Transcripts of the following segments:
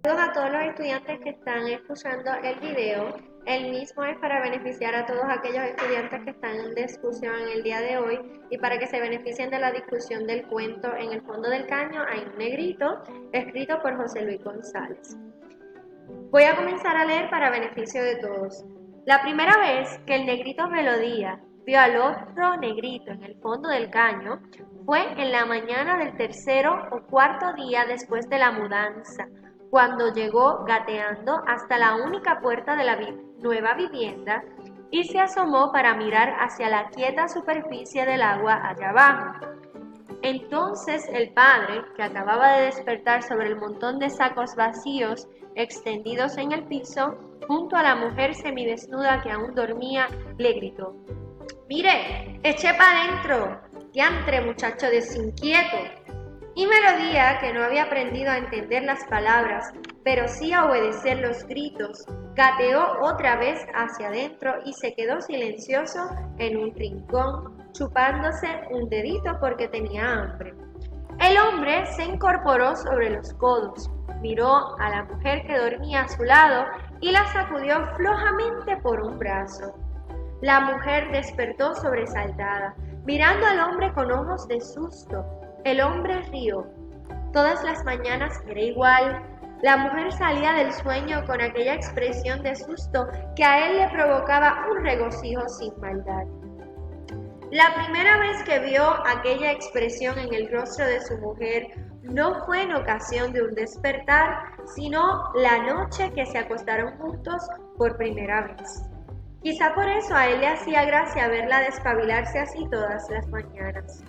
Saludos a todos los estudiantes que están escuchando el video. El mismo es para beneficiar a todos aquellos estudiantes que están en discusión en el día de hoy y para que se beneficien de la discusión del cuento. En el fondo del caño hay un negrito, escrito por José Luis González. Voy a comenzar a leer para beneficio de todos. La primera vez que el negrito Melodía vio al otro negrito en el fondo del caño fue en la mañana del tercero o cuarto día después de la mudanza, cuando llegó gateando hasta la única puerta de la nueva vivienda y se asomó para mirar hacia la quieta superficie del agua allá abajo. Entonces el padre, que acababa de despertar sobre el montón de sacos vacíos extendidos en el piso, junto a la mujer semidesnuda que aún dormía, le gritó: «¡Mire, eche para adentro! ¡Diantre, muchacho desinquieto!». Y Melodía, que no había aprendido a entender las palabras, pero sí a obedecer los gritos, gateó otra vez hacia adentro y se quedó silencioso en un rincón, chupándose un dedito porque tenía hambre. El hombre se incorporó sobre los codos, miró a la mujer que dormía a su lado y la sacudió flojamente por un brazo. La mujer despertó sobresaltada, mirando al hombre con ojos de susto. El hombre rió. Todas las mañanas era igual. La mujer salía del sueño con aquella expresión de susto que a él le provocaba un regocijo sin maldad. La primera vez que vio aquella expresión en el rostro de su mujer no fue en ocasión de un despertar, sino la noche que se acostaron juntos por primera vez. Quizá por eso a él le hacía gracia verla despabilarse así todas las mañanas.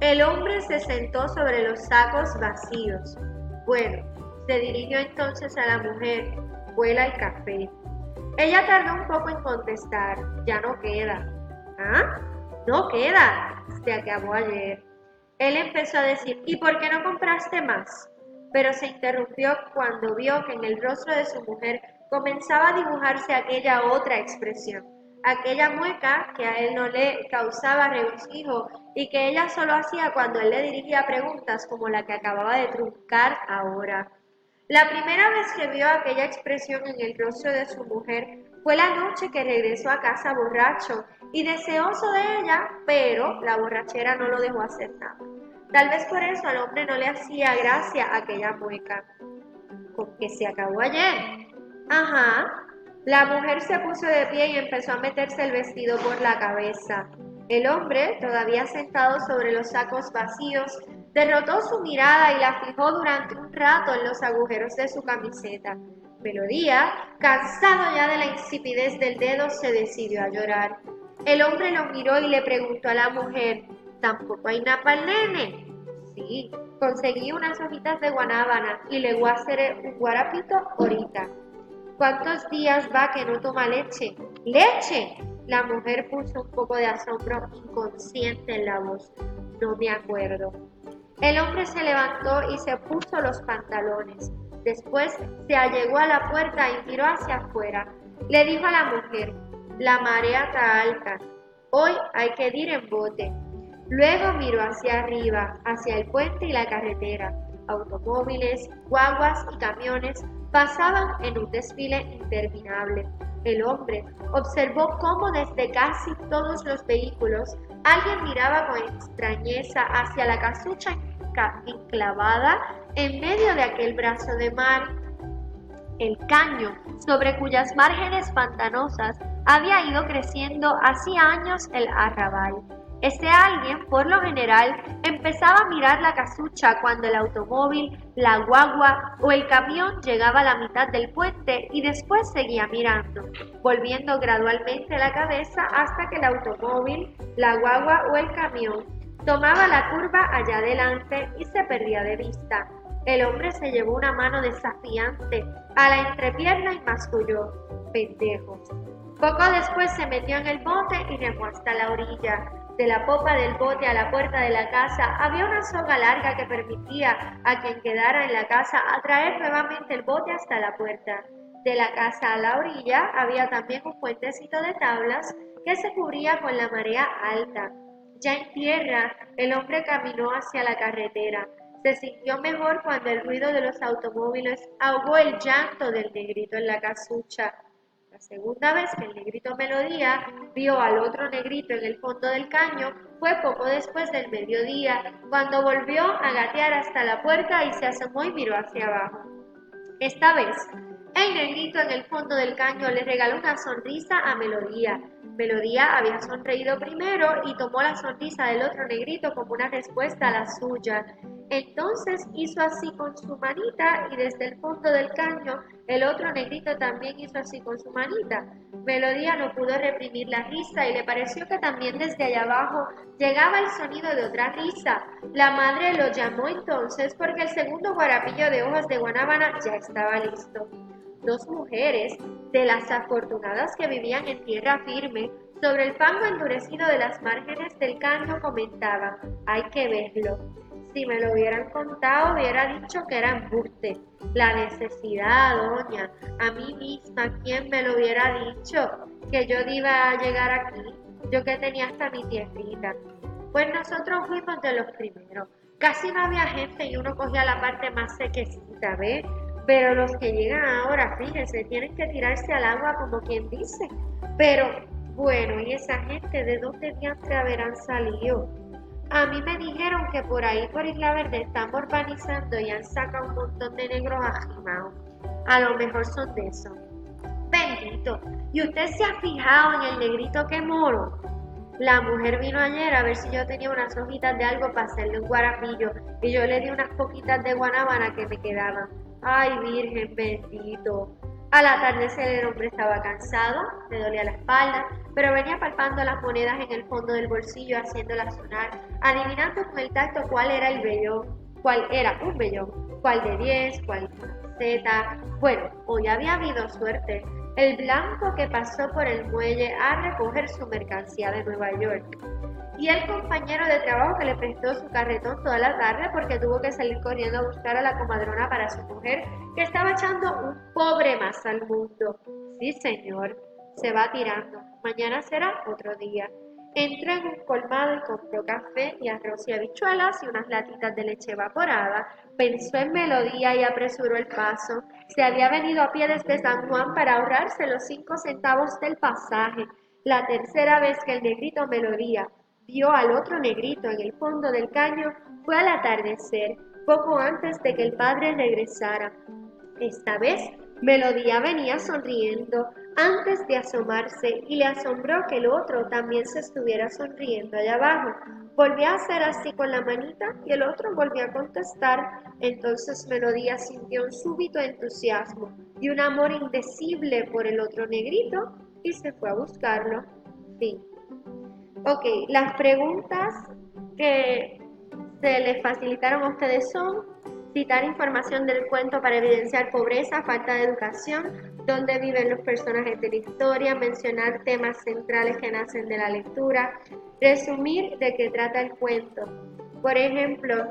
El hombre se sentó sobre los sacos vacíos. Bueno, se dirigió entonces a la mujer: «Cuela el café». Ella tardó un poco en contestar: «Ya no queda». «¿Ah? No queda. Se acabó ayer». Él empezó a decir: «¿Y por qué no compraste más?». Pero se interrumpió cuando vio que en el rostro de su mujer comenzaba a dibujarse aquella otra expresión, aquella mueca que a él no le causaba regocijo y que ella solo hacía cuando él le dirigía preguntas como la que acababa de truncar ahora. La primera vez que vio aquella expresión en el rostro de su mujer fue la noche que regresó a casa borracho y deseoso de ella, pero la borrachera no lo dejó hacer nada. Tal vez por eso al hombre no le hacía gracia aquella mueca. «¿Con que se acabó ayer?». «Ajá». La mujer se puso de pie y empezó a meterse el vestido por la cabeza. El hombre, todavía sentado sobre los sacos vacíos, derrotó su mirada y la fijó durante un rato en los agujeros de su camiseta. Melodía, cansado ya de la insipidez del dedo, se decidió a llorar. El hombre lo miró y le preguntó a la mujer: «¿Tampoco hay nada para el nene?». «Sí, conseguí unas hojitas de guanábana y le voy a hacer un guarapito ahorita». «¿Cuántos días va que no toma leche?». «¿Leche?». La mujer puso un poco de asombro inconsciente en la voz. «No me acuerdo». El hombre se levantó y se puso los pantalones. Después se allegó a la puerta y miró hacia afuera. Le dijo a la mujer: «La marea está alta. Hoy hay que ir en bote». Luego miró hacia arriba, hacia el puente y la carretera. Automóviles, guaguas y camiones pasaban en un desfile interminable. El hombre observó cómo desde casi todos los vehículos alguien miraba con extrañeza hacia la casucha enclavada en medio de aquel brazo de mar. El caño, sobre cuyas márgenes pantanosas había ido creciendo hacía años el arrabal. Ese alguien, por lo general, empezaba a mirar la casucha cuando el automóvil, la guagua o el camión llegaba a la mitad del puente y después seguía mirando, volviendo gradualmente la cabeza hasta que el automóvil, la guagua o el camión tomaba la curva allá adelante y se perdía de vista. El hombre se llevó una mano desafiante a la entrepierna y masculló: «Pendejos». Poco después se metió en el bote y remó hasta la orilla. De la popa del bote a la puerta de la casa había una soga larga que permitía a quien quedara en la casa atraer nuevamente el bote hasta la puerta. De la casa a la orilla había también un puentecito de tablas que se cubría con la marea alta. Ya en tierra, el hombre caminó hacia la carretera. Se sintió mejor cuando el ruido de los automóviles ahogó el llanto del negrito en la casucha. La segunda vez que el negrito Melodía vio al otro negrito en el fondo del caño fue poco después del mediodía, cuando volvió a gatear hasta la puerta y se asomó y miró hacia abajo. Esta vez, el negrito en el fondo del caño le regaló una sonrisa a Melodía. Melodía había sonreído primero y tomó la sonrisa del otro negrito como una respuesta a la suya. Entonces hizo así con su manita y desde el fondo del caño el otro negrito también hizo así con su manita. Melodía no pudo reprimir la risa y le pareció que también desde allá abajo llegaba el sonido de otra risa. La madre lo llamó entonces porque el segundo guarapillo de hojas de guanábana ya estaba listo. Dos mujeres, de las afortunadas que vivían en tierra firme, sobre el fango endurecido de las márgenes del caño, comentaban: hay que verlo. Si me lo hubieran contado, hubiera dicho que era embuste. La necesidad, doña. A mí misma, ¿quién me lo hubiera dicho? Que yo iba a llegar aquí, yo que tenía hasta mi tierrita. Pues nosotros fuimos de los primeros. Casi no había gente y uno cogía la parte más sequecita, ¿ves? Pero los que llegan ahora, fíjense, tienen que tirarse al agua como quien dice. Pero, bueno, ¿y esa gente de dónde diantre habrán salido? A mí me dijeron que por ahí por Isla Verde están urbanizando y han sacado un montón de negros ajimados. A lo mejor son de esos. Bendito. ¿Y usted se ha fijado en el negrito que moro? La mujer vino ayer a ver si yo tenía unas hojitas de algo para hacerle un guarapillo y yo le di unas poquitas de guanábana que me quedaban. Ay, Virgen bendito. Al atardecer el hombre estaba cansado, le dolía la espalda, pero venía palpando las monedas en el fondo del bolsillo, haciéndolas sonar, adivinando con el tacto cuál era el vellón, cuál era un vellón, cuál de 10, cuál Z. Bueno, hoy había habido suerte. El blanco que pasó por el muelle a recoger su mercancía de Nueva York. Y el compañero de trabajo que le prestó su carretón toda la tarde porque tuvo que salir corriendo a buscar a la comadrona para su mujer, que estaba echando un pobre más al mundo. Sí, señor, se va tirando. Mañana será otro día. Entró en un colmado y compró café y arroz y habichuelas y unas latitas de leche evaporada. Pensó en Melodía y apresuró el paso. Se había venido a pie desde San Juan para ahorrarse los 5 centavos del pasaje. La tercera vez que el negrito Melodía vio al otro negrito en el fondo del caño fue al atardecer, poco antes de que el padre regresara. Esta vez Melodía venía sonriendo antes de asomarse y le asombró que el otro también se estuviera sonriendo allá abajo. Volvió a hacer así con la manita y el otro volvió a contestar. Entonces Melodía sintió un súbito entusiasmo y un amor indecible por el otro negrito y se fue a buscarlo. Fin. Ok, las preguntas que se les facilitaron a ustedes son: citar información del cuento para evidenciar pobreza, falta de educación, dónde viven los personajes de la historia, mencionar temas centrales que nacen de la lectura, resumir de qué trata el cuento. Por ejemplo,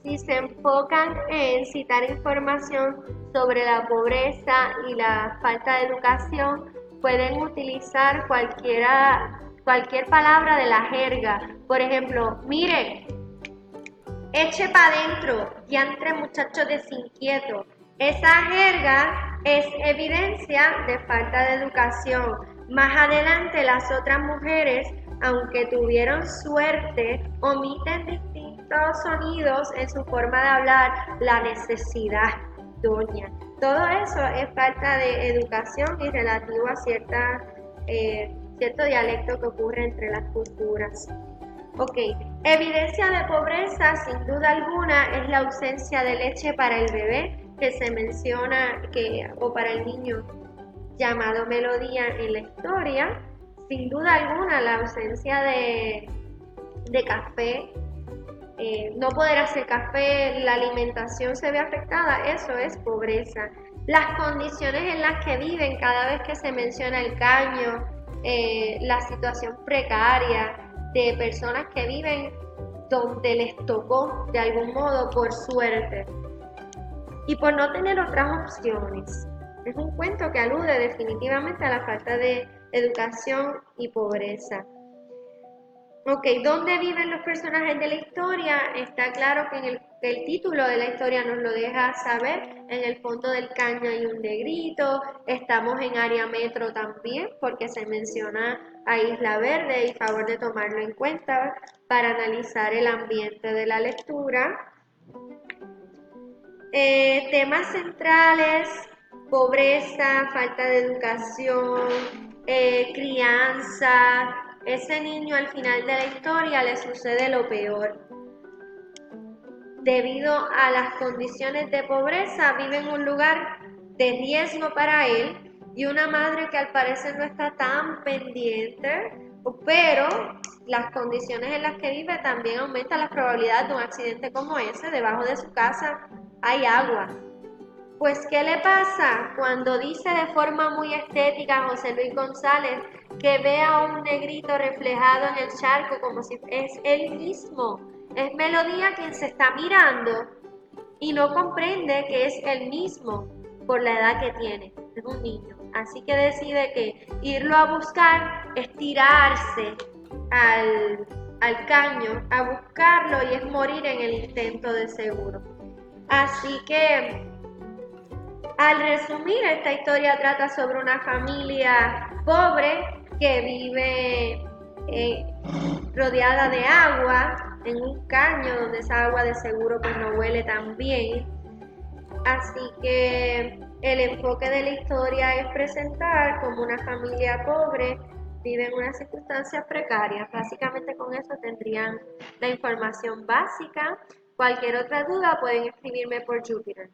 si se enfocan en citar información sobre la pobreza y la falta de educación, pueden utilizar cualquier palabra de la jerga. Por ejemplo, mire, eche para adentro, diantre muchacho desinquieto. Esa jerga es evidencia de falta de educación. Más adelante las otras mujeres, aunque tuvieron suerte, omiten distintos sonidos en su forma de hablar. La necesidad, doña. Todo eso es falta de educación y relativo a cierto dialecto que ocurre entre las culturas. Ok, evidencia de pobreza sin duda alguna es la ausencia de leche para el bebé que se menciona o para el niño llamado Melodía en la historia. Sin duda alguna la ausencia de café, no poder hacer café, la alimentación se ve afectada, eso es pobreza. Las condiciones en las que viven cada vez que se menciona el caño, la situación precaria de personas que viven donde les tocó de algún modo por suerte y por no tener otras opciones. Es un cuento que alude definitivamente a la falta de educación y pobreza. Ok, ¿dónde viven los personajes de la historia? Está claro que en el El título de la historia nos lo deja saber. En el fondo del caño hay un negrito. Estamos en área metro también porque se menciona a Isla Verde y favor de tomarlo en cuenta para analizar el ambiente de la lectura. Temas centrales: pobreza, falta de educación, crianza. Ese niño al final de la historia le sucede lo peor. Debido a las condiciones de pobreza, vive en un lugar de riesgo para él y una madre que al parecer no está tan pendiente, pero las condiciones en las que vive también aumentan las probabilidades de un accidente como ese. Debajo de su casa hay agua. Pues, ¿qué le pasa? Cuando dice de forma muy estética José Luis González que ve a un negrito reflejado en el charco como si es él mismo. Es Melodía quien se está mirando y no comprende que es él mismo por la edad que tiene. Es un niño. Así que decide que irlo a buscar es tirarse al caño a buscarlo y es morir en el intento de seguro. Así que, al resumir, esta historia trata sobre una familia pobre que vive rodeada de agua, en un caño donde esa agua de seguro pues no huele tan bien. Así que el enfoque de la historia es presentar cómo una familia pobre vive en unas circunstancias precarias. Básicamente con eso tendrían la información básica. Cualquier otra duda pueden escribirme por Jupiter.